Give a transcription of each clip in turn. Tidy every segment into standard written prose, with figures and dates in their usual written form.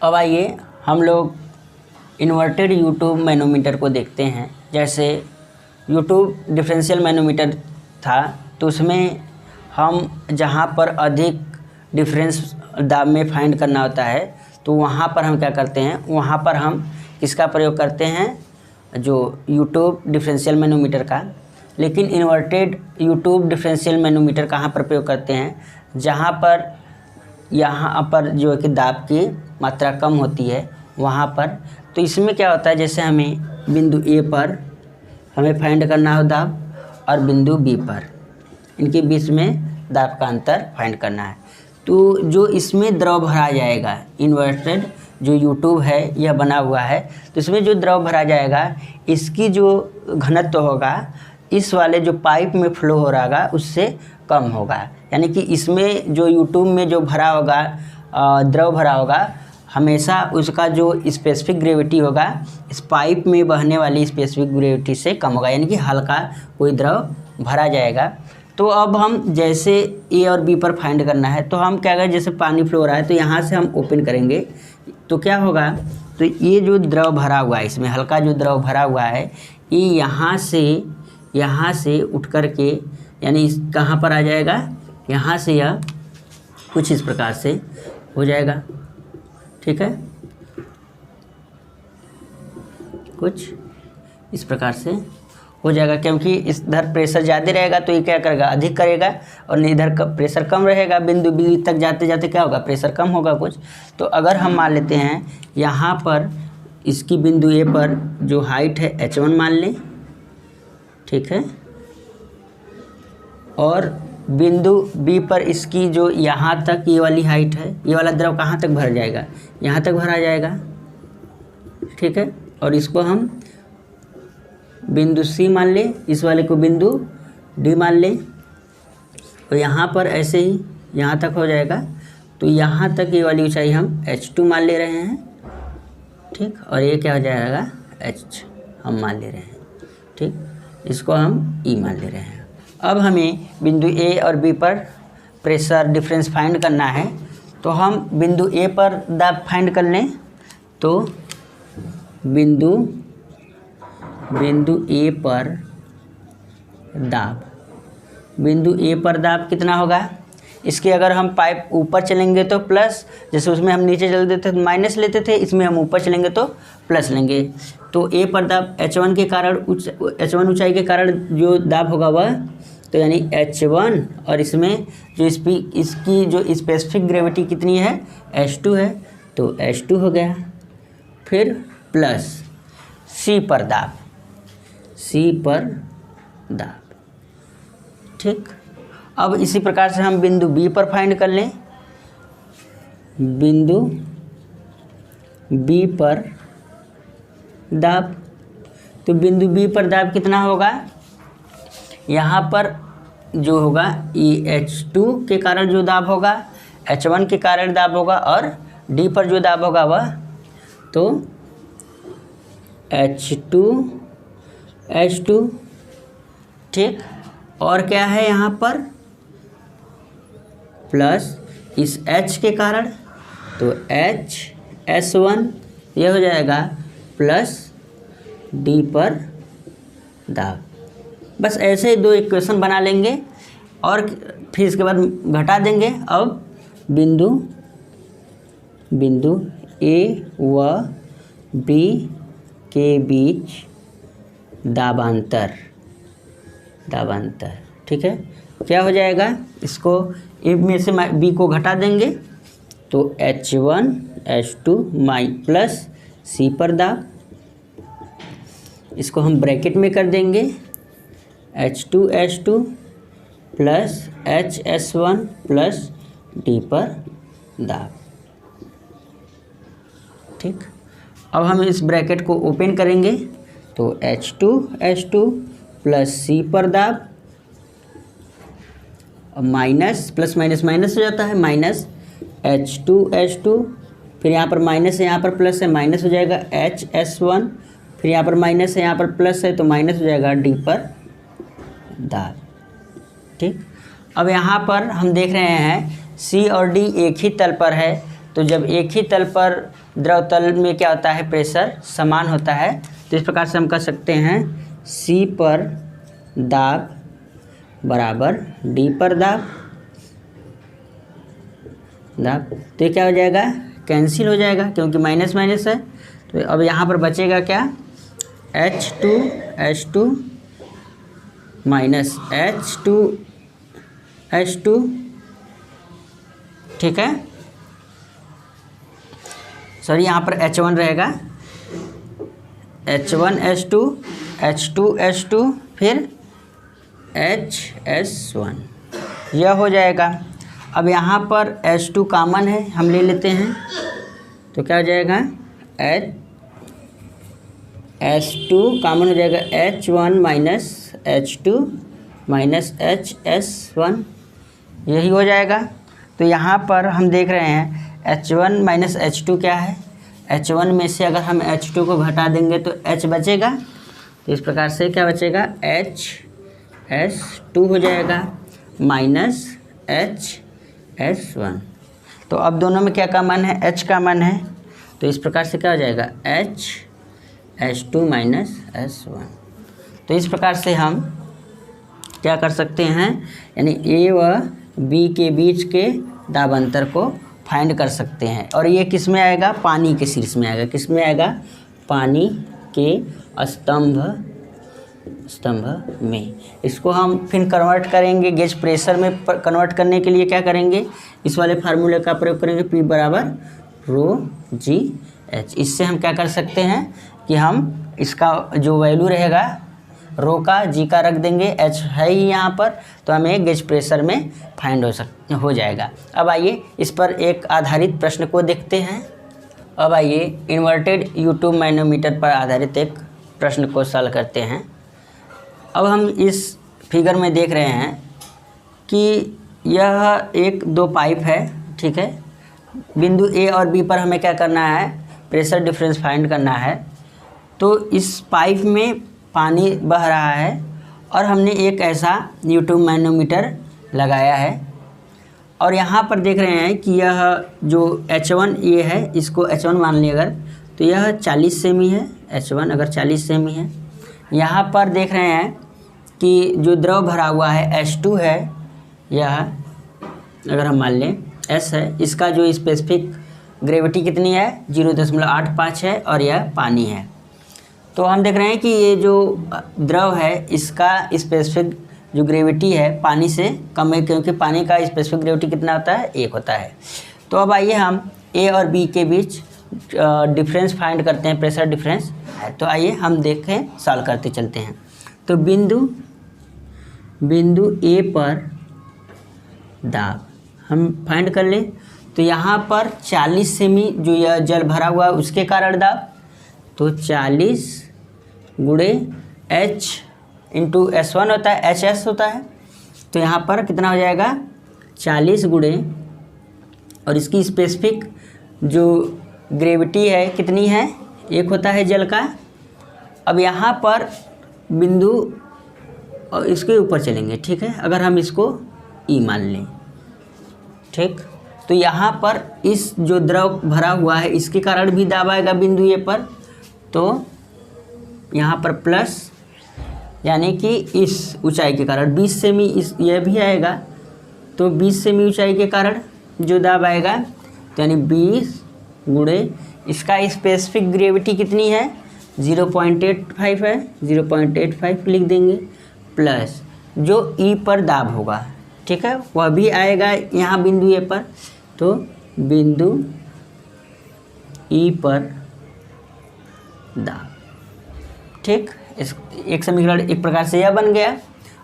अब आइए हम लोग इन्वर्टेड यूट्यूब मैनोमीटर को देखते हैं। जैसे यूट्यूब डिफरेंशियल मैनोमीटर था तो उसमें हम जहाँ पर अधिक डिफरेंस दाब में फाइंड करना होता है तो वहाँ पर हम क्या करते हैं, वहाँ पर हम किसका प्रयोग करते हैं, जो यूट्यूब डिफरेंशियल मैनोमीटर का। लेकिन इन्वर्टेड यूट्यूब डिफरेंशियल मैनोमीटर कहाँ पर प्रयोग करते हैं, जहाँ पर यहाँ पर जो है कि दाब की मात्रा कम होती है वहाँ पर। तो इसमें क्या होता है, जैसे हमें बिंदु ए पर हमें फाइंड करना हो दाब और बिंदु बी पर, इनके बीच में दाब का अंतर फाइंड करना है। तो जो इसमें द्रव भरा जाएगा, इन्वर्टेड जो यूट्यूब है यह बना हुआ है, तो इसमें जो द्रव भरा जाएगा इसकी जो घनत्व होगा इस वाले जो पाइप में फ्लो हो रहा होगा उससे कम होगा। यानी कि इसमें जो यूट्यूब में जो भरा होगा द्रव भरा होगा हमेशा उसका जो स्पेसिफिक ग्रेविटी होगा इस पाइप में बहने वाली स्पेसिफिक ग्रेविटी से कम होगा, यानी कि हल्का कोई द्रव भरा जाएगा। तो अब हम जैसे ए और बी पर फाइंड करना है तो हम क्या करें, जैसे पानी फ्लो हो रहा है तो यहाँ से हम ओपन करेंगे तो क्या होगा, तो ये जो द्रव भरा हुआ है इसमें हल्का जो द्रव भरा हुआ है ये यहाँ से उठ कर के यानी कहाँ पर आ जाएगा, यहाँ से यह कुछ इस प्रकार से हो जाएगा। ठीक है, कुछ इस प्रकार से हो जाएगा, क्योंकि इधर प्रेशर ज़्यादा रहेगा तो ये क्या करेगा, अधिक करेगा, और इधर का प्रेशर कम रहेगा, बिंदु बी तक जाते जाते क्या होगा, प्रेशर कम होगा कुछ। तो अगर हम मान लेते हैं यहाँ पर इसकी बिंदु ए पर जो हाइट है h1 मान लें, ठीक है, और बिंदु बी पर इसकी जो यहाँ तक ये वाली हाइट है, ये वाला द्रव कहाँ तक भर जाएगा, यहाँ तक भरा जाएगा। ठीक है, और इसको हम बिंदु सी मान लें, इस वाले को बिंदु डी मान लें, तो यहाँ पर ऐसे ही यहाँ तक हो जाएगा। तो यहाँ तक ये वाली ऊंचाई हम h2 मान ले रहे हैं, ठीक, और ये क्या हो जाएगा, h हम मान ले रहे हैं, ठीक, इसको हम E मान ले रहे हैं। अब हमें बिंदु ए और बी पर प्रेशर डिफरेंस फाइंड करना है, तो हम बिंदु ए पर दाब फाइंड कर लें। तो बिंदु ए पर दाब, बिंदु ए पर दाब कितना होगा, इसके अगर हम पाइप ऊपर चलेंगे तो प्लस, जैसे उसमें हम नीचे चलते थे तो माइनस लेते थे, इसमें हम ऊपर चलेंगे तो प्लस लेंगे। तो ए पर दाब h1 के कारण h1 ऊंचाई के कारण जो दाब होगा वह, तो यानी h1, और इसमें जो इसकी जो स्पेसिफिक ग्रेविटी कितनी है, h2 है, तो h2 हो गया। फिर प्लस सी पर दाब, ठीक। अब इसी प्रकार से हम बिंदु बी पर फाइंड कर लें, बिंदु बी पर दाब। तो बिंदु बी पर दाब कितना होगा, यहाँ पर जो होगा ये h2 के कारण जो दाब होगा, h1 के कारण दाब होगा, और डी पर जो दाब होगा वह तो h2 ठीक। और क्या है यहाँ पर प्लस इस h के कारण, तो HS1 यह हो जाएगा प्लस डी पर दाब। बस ऐसे ही दो इक्वेशन बना लेंगे और फिर इसके बाद घटा देंगे। अब बिंदु ए व बी के बीच दाबांतर, ठीक है, क्या हो जाएगा, इसको ए में से बी को घटा देंगे तो h1 h2 प्लस सी पर दाब, इसको हम ब्रैकेट में कर देंगे h2 plus HS1 plus D पर दाब, ठीक। अब हम इस ब्रैकेट को ओपन करेंगे तो h2 प्लस सी पर दाब, माइनस प्लस माइनस माइनस हो जाता है, माइनस h2 फिर यहाँ पर माइनस है, यहाँ पर प्लस है, माइनस हो जाएगा HS1, फिर यहाँ पर माइनस है, यहाँ पर प्लस है, तो माइनस हो जाएगा डी पर दाब, ठीक। अब यहाँ पर हम देख रहे हैं सी और डी एक ही तल पर है, तो जब एक ही तल पर द्रव तल में क्या होता है, प्रेशर समान होता है, तो इस प्रकार से हम कह सकते हैं C पर दाब बराबर D पर दाब। तो ये क्या हो जाएगा, कैंसिल हो जाएगा क्योंकि माइनस माइनस है। तो अब यहाँ पर बचेगा क्या, H2 माइनस H2 ठीक है, सॉरी यहाँ पर H1 रहेगा, H1H2 H2H2 फिर HS1, यह हो जाएगा। अब यहाँ पर H2 कॉमन है, हम ले लेते हैं, तो क्या हो जाएगा, H2 कॉमन हो जाएगा, H1 minus H2 minus HS1, यही हो जाएगा। तो यहाँ पर हम देख रहे हैं H1 माइनस H2 क्या है, H1 में से अगर हम H2 को घटा देंगे तो H बचेगा, तो इस प्रकार से क्या बचेगा, HS2 हो जाएगा माइनस HS1। तो अब दोनों में क्या कॉमन है, H कॉमन है, तो इस प्रकार से क्या हो जाएगा, H2 माइनस S1। तो इस प्रकार से हम क्या कर सकते हैं, यानी A व B के बीच के दाब अंतर को फाइंड कर सकते हैं। और ये किस में आएगा, पानी के शीर्ष में आएगा, किस में आएगा, पानी के स्तंभ में। इसको हम फिर कन्वर्ट करेंगे गेज प्रेशर में, कन्वर्ट करने के लिए क्या करेंगे, इस वाले फार्मूले का प्रयोग करेंगे, P बराबर ρGH। इससे हम क्या कर सकते हैं कि हम इसका जो वैल्यू रहेगा रो का, जी का रख देंगे, H है ही यहाँ पर, तो हमें गेज प्रेशर में फाइंड हो जाएगा। अब आइए इस पर एक आधारित प्रश्न को देखते हैं। अब आइए इन्वर्टेड U2 मैनोमीटर पर आधारित एक प्रश्न को सॉल्व करते हैं। अब हम इस फिगर में देख रहे हैं कि यह एक दो पाइप है, ठीक है, बिंदु A और B पर हमें क्या करना है, प्रेशर डिफरेंस फाइंड करना है। तो इस पाइप में पानी बह रहा है और हमने एक ऐसा U2 मैनोमीटर लगाया है, और यहाँ पर देख रहे हैं कि यह जो H1 ये है, इसको H1 मान लिया अगर, तो यह 40 सेमी है, H1 अगर 40 सेमी है। यहाँ पर देख रहे हैं कि जो द्रव भरा हुआ है H2 है, यह अगर हम मान लें S है, इसका जो स्पेसिफिक ग्रेविटी कितनी है, 0.85 है, और यह पानी है। तो हम देख रहे हैं कि ये जो द्रव है इसका स्पेसिफिक जो ग्रेविटी है पानी से कम है, क्योंकि पानी का स्पेसिफिक ग्रेविटी कितना होता है, 1 होता है। तो अब आइए हम A और B के बीच डिफरेंस फाइंड करते हैं, प्रेशर डिफरेंस। तो आइए हम देखें, सॉल्व करते चलते हैं। तो बिंदु A पर दाब हम फाइंड कर लें। तो यहाँ पर 40 सेमी जो यह जल भरा हुआ है उसके कारण दाब, तो 40 गुणे H इंटू S1 होता है, HS होता है, तो यहाँ पर कितना हो जाएगा, 40 गुणे, और इसकी स्पेसिफिक जो ग्रेविटी है कितनी है, 1 होता है जल का। अब यहाँ पर बिंदु और इसके ऊपर चलेंगे, ठीक है, अगर हम इसको E मान लें, ठीक, तो यहाँ पर इस जो द्रव भरा हुआ है इसके कारण भी दाब आएगा बिंदु ए पर, तो यहाँ पर प्लस, यानी कि इस ऊंचाई के कारण 20 सेमी इस यह भी आएगा, तो 20 सेमी ऊंचाई के कारण जो दाब आएगा, तो यानी 20 गुणे इसका स्पेसिफिक ग्रेविटी कितनी है, 0.85 है, 0.85 लिख देंगे, प्लस जो ई पर दाब होगा, ठीक है, वह भी आएगा यहाँ बिंदु ए पर, तो बिंदु ई पर दाब, ठीक। इस एक समीकरण एक प्रकार से यह बन गया।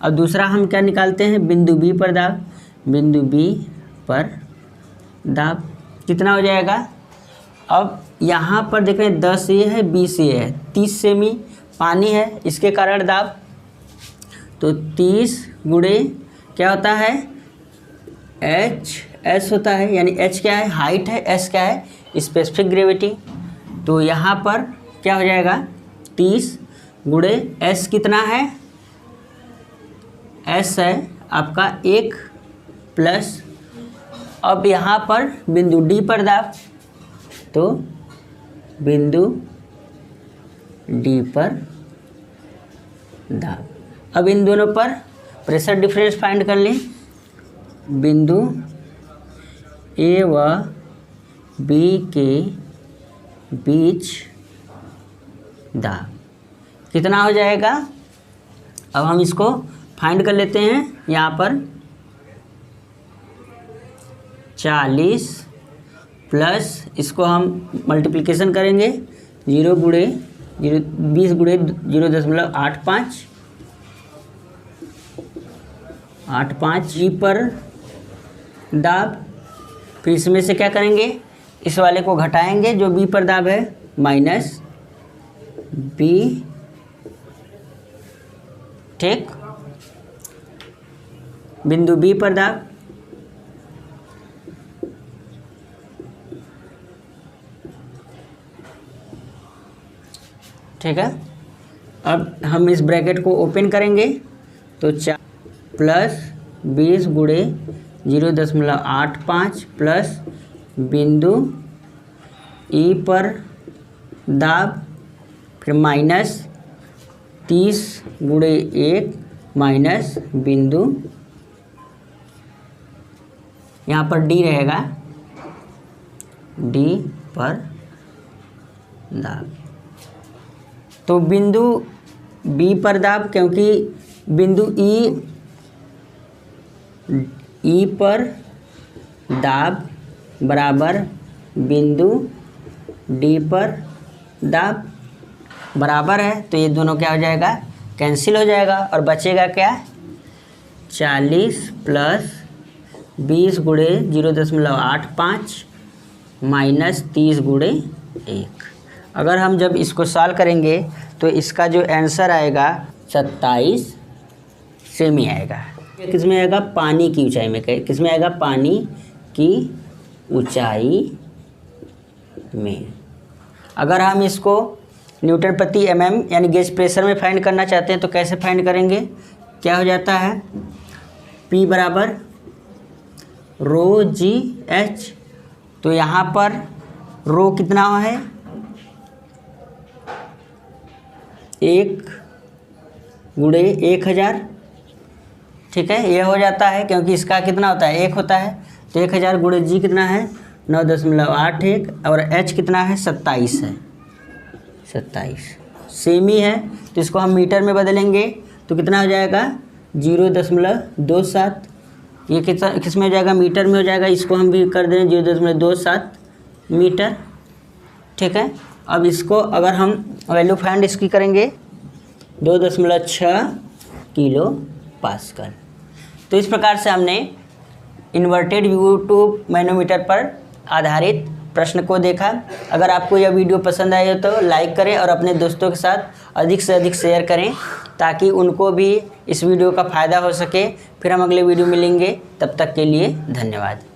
और दूसरा हम क्या निकालते हैं, बिंदु बी पर दाब, बिंदु बी पर दाब कितना हो जाएगा। अब यहाँ पर देख रहे हैं 10 ये है, 20 ये है, 30 सेमी पानी है, इसके कारण दाब, तो 30 गुणे क्या होता है, HS होता है, यानी H क्या है, हाइट है, S क्या है, स्पेसिफिक ग्रेविटी। तो यहाँ पर क्या हो जाएगा, 30 गुणे S कितना है, S है आपका 1 प्लस अब यहाँ पर बिंदु डी पर दाब, तो बिंदु डी पर दाब। अब इन दोनों पर प्रेशर डिफरेंस फाइंड कर लें। बिंदु ए व बी के बीच दाब कितना हो जाएगा। अब हम इसको फाइंड कर लेते हैं। यहाँ पर 40 प्लस इसको हम मल्टीप्लिकेशन करेंगे 0 गुणे 20 गुणे 0.85 जी पर दाब। फिर इसमें से क्या करेंगे, इस वाले को घटाएंगे जो बी पर दाब है, माइनस बी, ठीक। बिंदु बी पर दाब, ठीक है। अब हम इस ब्रैकेट को ओपन करेंगे तो 4 प्लस 20 गुणे 0.85 प्लस बिंदु ई पर दाब, फिर माइनस 30 गुणे 1 माइनस बिंदु, यहाँ पर डी रहेगा, डी पर दाब। तो बिंदु बी पर दाब, क्योंकि बिंदु ई पर दाब बराबर बिंदु डी पर दाब बराबर है, तो ये दोनों क्या हो जाएगा, कैंसिल हो जाएगा और बचेगा क्या, 40 प्लस 20 गुणे 0.85 माइनस 30 गुणे 1। अगर हम जब इसको सॉल्व करेंगे तो इसका जो आंसर आएगा 27 सेमी आएगा। किस में आएगा, पानी की ऊंचाई में, किस में आएगा, पानी की ऊंचाई में। अगर हम इसको न्यूटन प्रति एमएम यानी गेज प्रेशर में फाइंड करना चाहते हैं तो कैसे फाइंड करेंगे, क्या हो जाता है, P बराबर रो जी एच। तो यहाँ पर रो कितना है, 1 गुणे 1000, ठीक है। ये हो जाता है क्योंकि इसका कितना होता है, 1 होता है, तो 1000 गुणे जी कितना है 9.81 और एच कितना है 27 है, 27 सेमी है। तो इसको हम मीटर में बदलेंगे तो कितना हो जाएगा 0.27। ये किस में हो जाएगा, मीटर में हो जाएगा। इसको हम भी कर दें 0.27 मीटर, ठीक है। अब इसको अगर हम वैल्यू फाइंड इसकी करेंगे 2.6 किलो पास्कल। तो इस प्रकार से हमने इन्वर्टेड यूट्यूब मैनोमीटर पर आधारित प्रश्न को देखा। अगर आपको यह वीडियो पसंद आए तो लाइक करें और अपने दोस्तों के साथ अधिक से अधिक शेयर करें ताकि उनको भी इस वीडियो का फ़ायदा हो सके। फिर हम अगले वीडियो मिलेंगे, तब तक के लिए धन्यवाद।